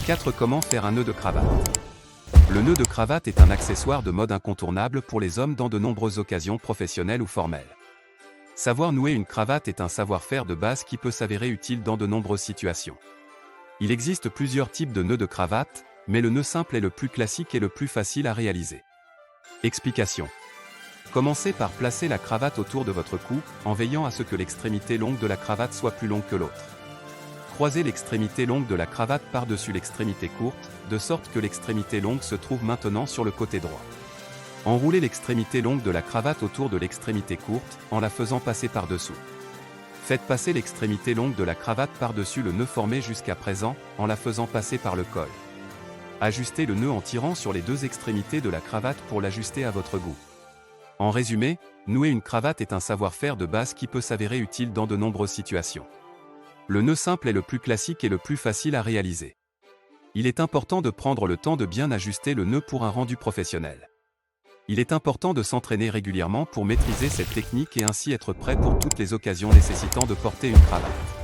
4. Comment faire un nœud de cravate? Le nœud de cravate est un accessoire de mode incontournable pour les hommes dans de nombreuses occasions professionnelles ou formelles. Savoir nouer une cravate est un savoir-faire de base qui peut s'avérer utile dans de nombreuses situations. Il existe plusieurs types de nœuds de cravate, mais le nœud simple est le plus classique et le plus facile à réaliser. Explication. Commencez par placer la cravate autour de votre cou, en veillant à ce que l'extrémité longue de la cravate soit plus longue que l'autre. Croisez l'extrémité longue de la cravate par-dessus l'extrémité courte, de sorte que l'extrémité longue se trouve maintenant sur le côté droit. Enroulez l'extrémité longue de la cravate autour de l'extrémité courte, en la faisant passer par-dessous. Faites passer l'extrémité longue de la cravate par-dessus le nœud formé jusqu'à présent, en la faisant passer par le col. Ajustez le nœud en tirant sur les deux extrémités de la cravate pour l'ajuster à votre goût. En résumé, nouer une cravate est un savoir-faire de base qui peut s'avérer utile dans de nombreuses situations. Le nœud simple est le plus classique et le plus facile à réaliser. Il est important de prendre le temps de bien ajuster le nœud pour un rendu professionnel. Il est important de s'entraîner régulièrement pour maîtriser cette technique et ainsi être prêt pour toutes les occasions nécessitant de porter une cravate.